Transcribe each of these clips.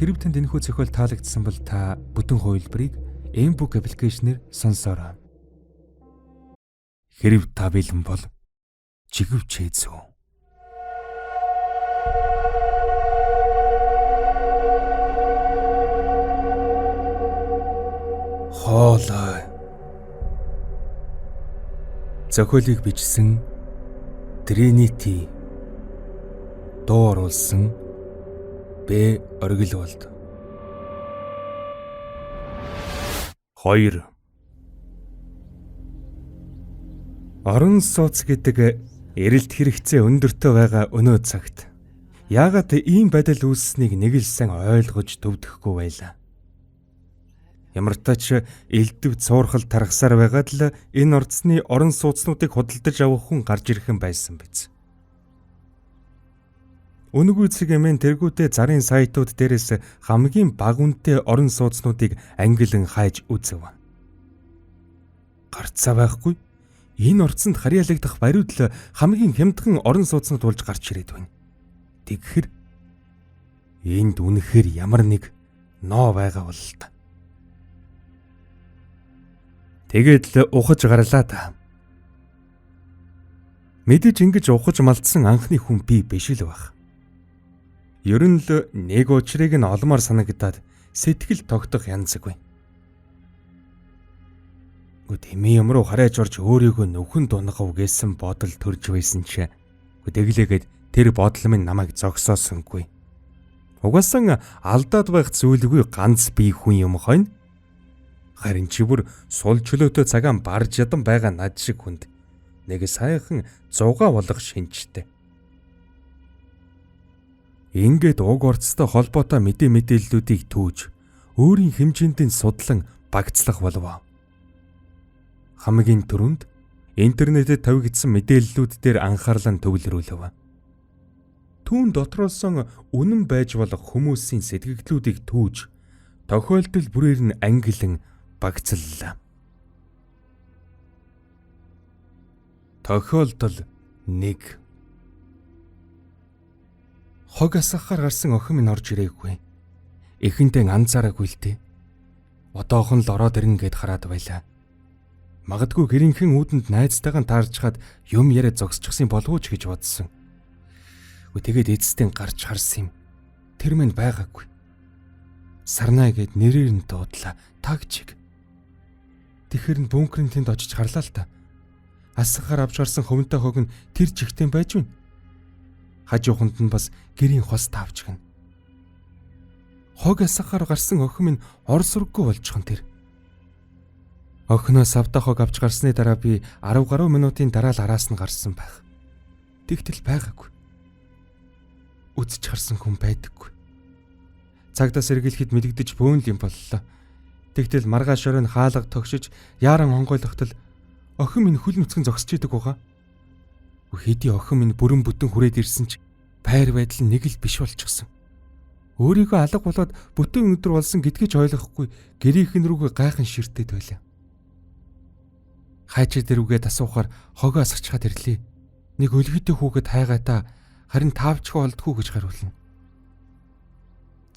Хэрэв танд энэхүү зохиол таалагдсан бол та бүтэн хувилбарыг M-Book аппликейшнээр сонсоорой. Хэрэв та бэлэн бол чиглвч хийцүү. Хоолой. Зохиолыг бичсэн Trinity. Дуу оруулсан Б. Оргилволд. 2. Орон сууц гэдэг эрэлт хэрэгцээ өндөртөө байгаа өнөө цагт яагаад ийм байдал үүссэнийг нэг л сайн ойлгож төвдөхгүй байлаа. Ямар ч тач элдв цуурхал тархасаар байгаад л энэ орцны орон сууцнуудыг худалдаж авах хүн гарч ирэх юм байсан биз. Үнэгүй цэгийн тэргүүтээ зарын сайтууд дээрээс хамгийн бага үнэтэй орон сууцнуудыг ангилан хайж үзэв. Гарцаа байхгүй. Энэ орцонд харьяалагдах бариуд л хамгийн хямдхан орон сууцнууд болж гарч ирээд байна. Тэгэхэр энд үнэхээр ямар нэг ноо байгаа бол та. Тэгээд л ухаж гарлаа та. Мэдээж ингэж ухаж малтсан анхны хүн би биш л байх. Ер нь л нэг учрыг нь олмоор санагдаад сэтгэл тогтох янзгүй. Тэмээ юм руу хараач орж өөрийгөө нөхөн дунгав гэсэн бодол төрж байсан ч тэглээгээд тэр бодол минь намайг зогсоосонгүй. Угаасан алдаад байх зүйлгүй ганц бие хүн юм хойно. Харин чи бүр сул чөлөөтэй цагаан барж ядан байгаа над шиг хүнд нэг сайхан зугаа болох шинжтэй. Ингээд уг орцтой холбоотой мэдээллүүдийг түүж өөрийн хэмжээнд нь судлан багцлах болов. Хамгийн түрүүнд интернетэд тавигдсан мэдээллүүд дээр анхаарлаа төвлөрүүлв. Түүн дотроолсон үнэн байж болох хүмүүсийн сэтгэгдлүүдийг түүж тохиолдол бүрээр нь ангилан багцлалаа. Тохиолдол 1. Хог асгахаар гарсан охин минь орж ирээгүй. Эхэнтэй анзаараагүй л дээ. Одоохон л ороод ирнэ гэд хараад байлаа. Магадгүй гэрийнхэн үүдэнд найзтайгаа таарчхаад юм яриа зогсчихсан болов уу ч гэж бодсон. Тэгээд эцэстэн гарч харсан юм. Тэр минь байгаагүй. Сарнай гэд нэрээр нь дуудлаа. Тагчиг. Тэгэхэр нь бункерын тэнд очиж харлаа л та. Асгахаар авч гарсан хөвөнтэй хог нь тэр чигтэн байж байна. Хажууханд нь бас гэрийн хос тавч гэн. Хог асгахаар гарсан охин минь ор сурггүй болчихсон тэр. Охиноос авда хог авч гарсны дараа би 10 гаруй минутын дараа л араас нь гарсан байх. Тэгтэл байгаагүй. Үзэж харсан хүн байдаггүй. Цагдаас эргэлэхэд мэдэгдэж бөөнл юм боллоо. Тэгтэл маргааш оройн хаалга тогшиж яаран хонгойлохтол охин минь хөл нүцгэн зогсож идэг байгаа. Хэдий охин минь бүрэн бүтэн хүрээд ирсэн ч байр байдал нь нэг л биш болчихсон. Өөрийгөө алга болоод бүтэн өдөр болсон гэдгийг ойлгохгүй гэрийнхэн рүүгээ гайхан ширтээд байлаа. Хайчаа дэрвгээд асуухаар хогоо асгачаад ирлээ. Нэг өлгийтэй хүүхэд хайгаатаа харин таавчгүй олдгүй гэж хариулна.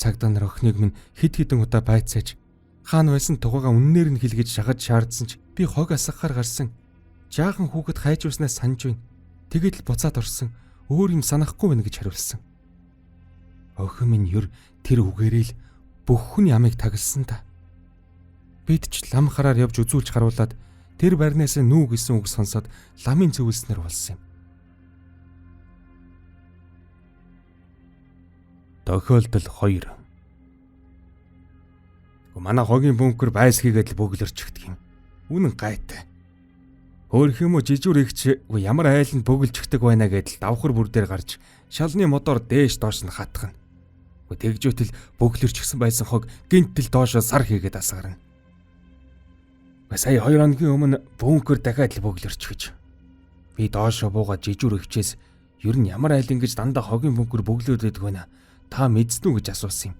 Цагдаа нар охиныг минь хэд хэдэн удаа байцааж хаана байсан тугаагаа үннээр нь хэлгэж шахаж шаардсан ч би хог асгахаар гарсан. Жаахан хүүхэд хайжууснаас санаж байна. Тэгээд л буцаад орсон. Өөр юм санахгүй байна гэж хариулсан. Охин минь юр тэр үгээрээ л бүх хүн ямыг тагласан та. Бид ч лам хараар явж үзүүлж харуулад тэр барнаас нүү гэсэн үг сонсоод ламын зөвлснэр болсон юм. Тохиолдол 2. Манай хогийн бункер байсгийгээд л бөглөрчихдөг юм. Үнэн гайтай. Хөөх юм уу жижүүр ихч ямар айланд бөглөжчихдэг байна гэдэл давхар бүр дээр гарч шалны мотор дээш доош нь хатгана. Тэгжүүтэл бөглөрчихсэн байсан хог гинтэл доошоо сар хийгээд асгарна. Сая 2 хоногийн өмнө бункер дахиад л бөглөрчихөж. Би доошоо буугаад жижүүр ихчээс ер нь ямар айл ингэж дандаа хогийн бункер бөглөөд байдаг байна. Та мэдсэн үү гэж асуусан юм.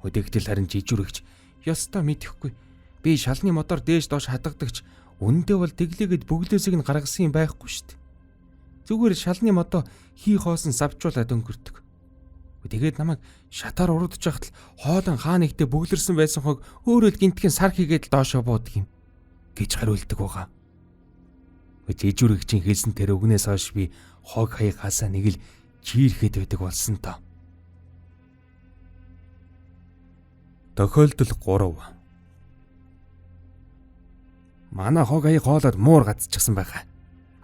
Тэгтэл харин жижүүр ихч ёстой мэдэхгүй. Би шалны мотор дээш доош хатгадагч үндэ бол тэглээгээд бөглөөсийг нь гаргасан юм байхгүй шүү дээ. Зүгээр шалны мото хий хоосон савчуулаад өнгөрдөг. Тэгээд намайг шатаар урагдж байхад л хоолн хаа нэгтээ бөглөрсөн байсан хог өөрөө л гинтгэн сар хийгээд л доошоо буудаг юм гэж хариулдаг байгаа. Жижүүрэгчийн хэлсэн тэр үгнээс хойш би хог хаягаасаа нэг л чийрхэд байдаг болсон тоо. Тохиолдол 3. Манай хог хаяг хоолоод муур гацчихсан байгаа.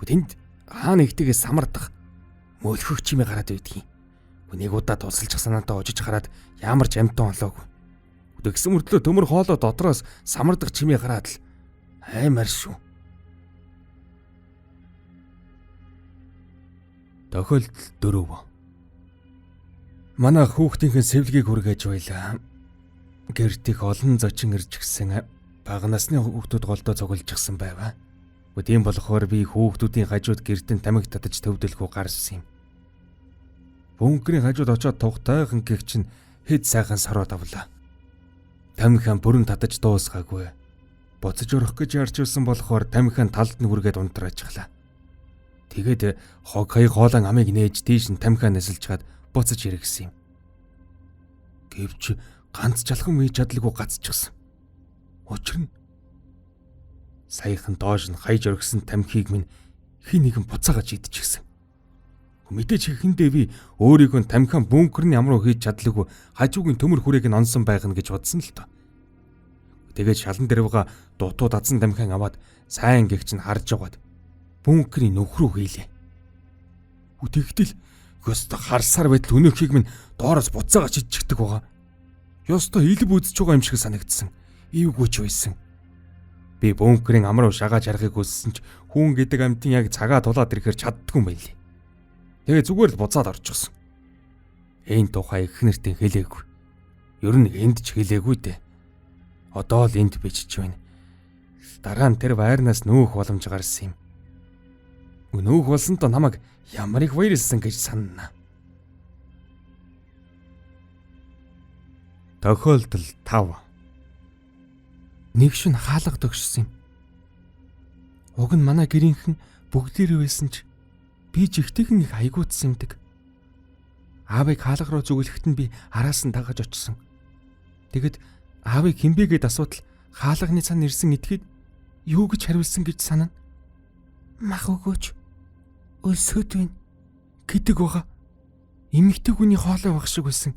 Тэнд хаа нэгтэйгээ самардах мөлхөх чимээ гараад байдгийн. Нэг удаа тусалж санаатаа ожиж хараад ямар ч амтан олоогүй. Тэгсэн мөртлөө төмөр хоолоо дотроос самардах чимээ гараад л аймар шүү. Тохиолдол 4. Манай хүүхдийнхээ сэвлгийг хүргээж байлаа. Гэртих олон зочин ирж гисэн бага насны хүүхдүүд голдоо цуглажсан байваа. Тийм болохоор би хүүхдүүдийн хажууд гэртэн тамхи татаж төвдөлхөө гарсан юм. Бөөнкрийн хажууд очоод тухтайхан гих чинь хэд сайхан сороод авлаа. Тамхиан бүрэн татаж дуусгаагүй. Буцаж өрөх гэж ярьжсэн болохоор тамхиан талд нь хүргээд унтраажглаа. Тэгээд хог хаяг хоолон амыг нээж тийш нь тамхиан нэсэлж чад буцаж иргэсэн юм. Гэвч ганц жалхан мий чадлагүй гацчихсан. Учир нь саяхан доош нь хаяж өргсөн тамхиг минь хин нэгэн буцаагаад идчихсэн. Мэдээж ихэндээ би өөрийгөө тамхиан бөөнкөрний амруу хийж чадлагүй хажуугийн төмөр хүрээг нь онсон байх нь гэж бодсон л доо. Тэгээд шалан дэрвга дутуу дадсан тамхиан аваад сайн гихч нь харж яваад бөөнкөрийн нүх рүү хийлээ. Тэгтэл ёстой харсаар байтал өнөөхийг минь доороос буцаагаад шидчихдэг байгаа. Ёстой илб үзэж байгаа юм шиг санагдсан. Ивгүй ч байсан. Би бөөнкөрийн амруу шагааж харахыг хүссэн ч хүүн гэдэг амьтан яг цагаа тулаад ирэхээр чаддгүй юм байлээ. Тэгээ зүгээр л буцаад орчихсон. Энэ тухай их нэртэн хэлээгүй. Ер нь энд ч хэлээгүй дээ. Одоо л энд бичиж байна. Дараа нь тэр байрнаас нөөх боломж гарсан юм. Нөөх болсонтой намайг ямар их баярлсан гэж санана. Тохиолдол 5. Нэг шин хаалга төгссөн юм. Уг нь манай гэрийнхэн бүгдээрээ байсан ч би жигтэйхэн их хайгуутсан юмдаг. Аавыг хаалга руу зүгэлэхэд нь би араас нь дагаж очсон. Тэгэд аавыг хинбэ гэд асуудал хаалганы цан ирсэн итгэхэд юу гэж хариулсан гэж санана. Мах өгөөч. Өлсөд байна гэдэг байгаа. Эмэгтэй хүний хоолой байх шиг байсан.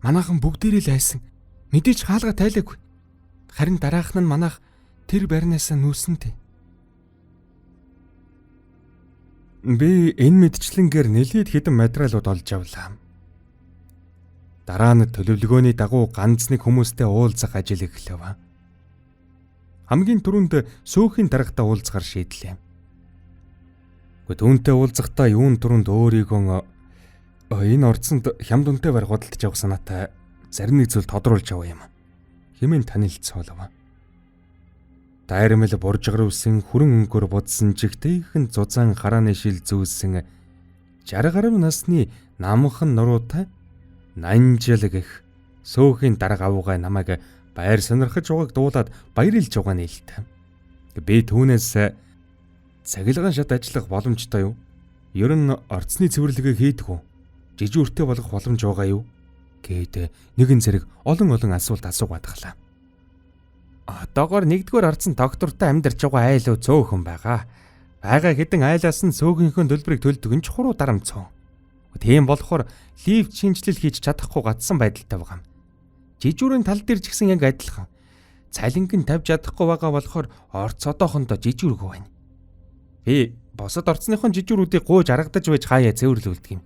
Манайхан бүгдээрээ л айсан. Мэдээж хаалга тайлаагүй. Харин дараах нь манайх тэр барьнаасаа нүүсэнтэй. Би энэ мэдчлэнгээр нэлээд хэдэн материалууд олж авлаа. Дараа нь төлөвлөгөөний дагуу ганц нэг хүмүүстэй уулзах ажил эхлэв. Хамгийн түрүүнд сөөхийн дарагтай уулзахаар шийдлээ. Түүнтэй уулзахдаа юун түрүүнд өөрийгөө энэ орцонд хямд үнэтэй барих худалдаж явах санаатай зарим нэг зүйл тодруулж аваа юм. Хэмээн танилцуулав. Дайрмал буржгарвсан хүрэн өнгөөр будсан жигтэйхэн зузаан харааны шил зүүсэн 60 гаруй насны намхан нуруутай Нанжил гэх сөөхийн дарга авуугай намайг баяр сонирхож угааг дуулаад баярлж байгаа нээлттэй. Би түүнээс цахилгаан шат ажиллах боломжтой юу? Ер нь орцны цэвэрлэгээ хийдэг үү? Жижүүртэй болох боломж байгаа юу? Гээд нэгэн зэрэг олон асуулт асуугаад галаа. Одоогоор нэгдүгээр орцсон доктортой амьдарч байгаа айлуу цөөхөн байгаа. Бага хэдэн айлаас нь цөөхийнхөө төлбөрийг төлдөг нь чухруу дарамцсан. Тийм болохоор лифт шинжилэл хийж чадахгүй гацсан байдалтай байгаа юм. Жижүүрийн тал дээр ч гэсэн яг адилхан. Цалинг нь тавьж чадахгүй байгаа болохоор орц одоохондоо жижүүргүй байна. Би босод орцныхон жижүүрүүдийг гууж аргадаж байж хаяа цэвэрлүүлдэг юм.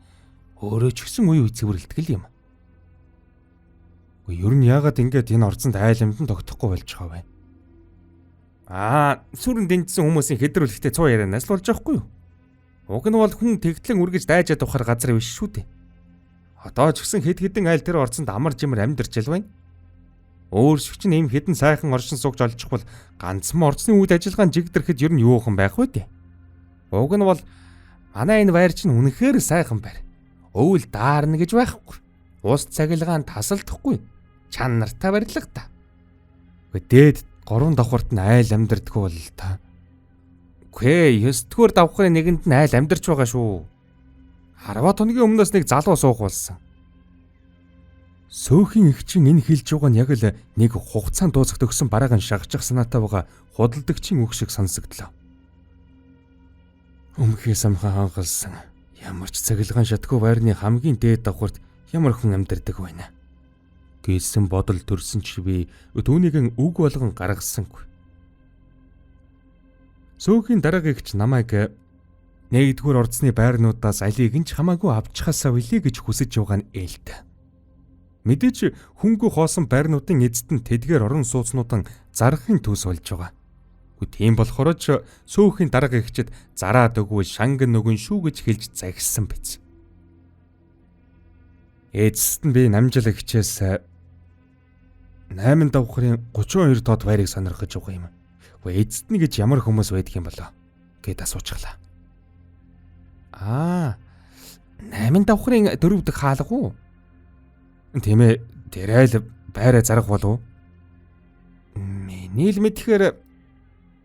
Өөрөө ч гэсэн үе цэвэрлдэг л юм. Ер нь яагаад ингэж энэ орцонд айл амьтан тогтохгүй болж байгаа вэ? Сүрэн дэнжсэн хүмүүсийн хэдрүүлэхтэй цуу ярианаас л болж байгаа хгүй юу? Уг нь бол хүн тэгтлэн үргэж дайжаад ухаар газар биш шүү дээ. Одоо ч гэсэн хэд хэдэн айл тэр орцонд амар жимэр амьдарч л байна. Өөр шиг чинь ийм хэдэн сайхан оршин суугч олчихвол ганцхан орцны үйл ажиллагаан жигдэрхэд ер нь юухан байх вэ дээ? Уг нь бол манай энэ байр чинь үнэхээр сайхан байр. Өвөл даарна гэж байхгүй. Ус цагилгаан тасалдахгүй. Чанартай барилга та. Дээд 3 давхарт нь айл амьдардгүй бол та. Үгүй 9-р давхрын нэгэнд нь айл амьдарч байгаа шүү. 10 хоногийн өмнөөс нэг залуу суух болсон. Сөөхөн эгчин энэ хэлж байгаа нь яг л нэг хугацаанд дуусах төгсөн бараахан шахчих санаатай байгаа худалдагчийн үг шиг сонсогдлоо. Өмхий самхан хангалсан ямар ч цахилгаан шатгүй байрны хамгийн дээд давхарт ямар хүн амьдардаг байна гэсэн бодол төрсөн ч би түүнийг үг болгон гаргасангүй. Сөөхийн дараагийнч намайг нэгдүгээр орцны байрнуудаас алийг нь ч хамаагүй авчихасаа билээ гэж хүсэж байгаа нь ээлт. Мэдээж хөнгөө хоосон байрнуудын эзэд нь тэдгээр орон сууцнуудан зарахын төс болж байгаа. Тийм болохоор ч сөөхийн дараагийнчид зараад өгвөл шанган нөгөн шүү гэж хэлж загиссан биз. Эцэст нь би намжлагчээс 8 давхрын 32 доод байрыг сонирхож байгаа юм. Гэхдээ эцэст нь гэж ямар хүмүүс байдаг юм болоо гэд асуучихлаа. 8 давхрын 4 дэх хаалга уу? Тийм ээ, тэрэл байраа зарах болов. Миний л мэдхээр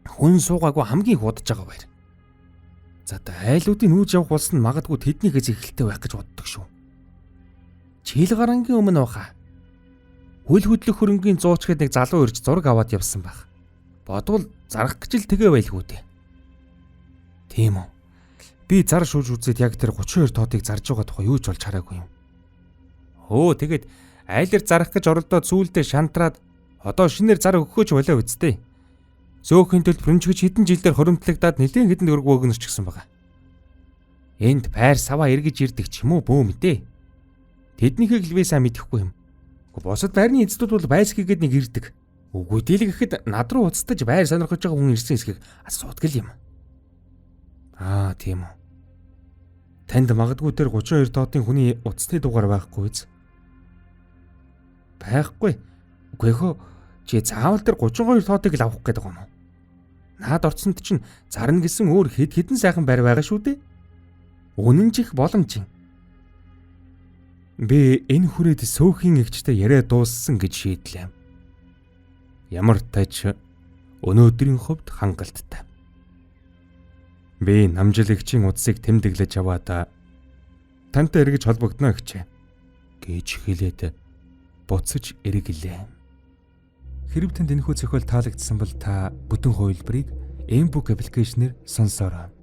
хүн суугаагүй хамгийн худаж байгаа байр. За айлуудын нүүж явах болсон магадгүй тэднийхээс ихэлтэй байх гэж боддог шүү. Жил гарангийн өмнө баха. Хөл хөдлөх хөрөнгийн зуучгээд нэг залуу ирж зураг аваад явсан байх. Бодвол зарах гэж л тэгээ байлгүй дээ. Тийм үү. Би зар шүүж үзээд яг тэр 32 тоотыг зарж байгаа тухай юу ч болж хараагүй юм. Тэгээд айлэр зарах гэж оролдоод сүүлдээ шантраад одоо шинээр зар өгөхөөч болоо үсттэй. Сөөхөн төлбөр хэмжиж хэдэн жилээр хоримтлагдаад нэлээд хэдэн төгрөг өгнөс ч гэсэн байгаа. Энд байр саваа эргэж ирдэг ч юм уу бөө мэдээ. Тэднийхийг л би сайн мэдэхгүй юм. Босод байрны эзэдүүд бол байсгийгээд нэг ирдэг. Үгүй дийлэг гэхэд над руу уцтаж байр сонирхож байгаа хүн ирсэн эсхийг асуудаг юм. Тийм үү. Танд магадгүй тэр 32 доотын хүний уцтны дугаар байхгүй биз? Байхгүй. Үгүй хөө чи заавал тэр 32 тоотыг л авах гээд байгаа юм уу? Наад орцонд чинь зарна гэсэн өөр хэдэн сайхан байр байгаа шүү дээ. Үнэн ч их боломж юм. Би энэ хүрээд сөөхийн эгчтэй яриа дууссан гэж шийдлээ. Ямар тач өнөөдрийн хувьд хангалттай. Би намжлагчийн утсыг тэмдэглэж аваад тантай эргэж холбогдно гэжээ гэж хэлээд буцаж эргэлээ. Хэрэв танд энэхүү зохиол таалагдсан бол та бүтэн хувилбарыг M-Book аппликейшнээр сонсоорой.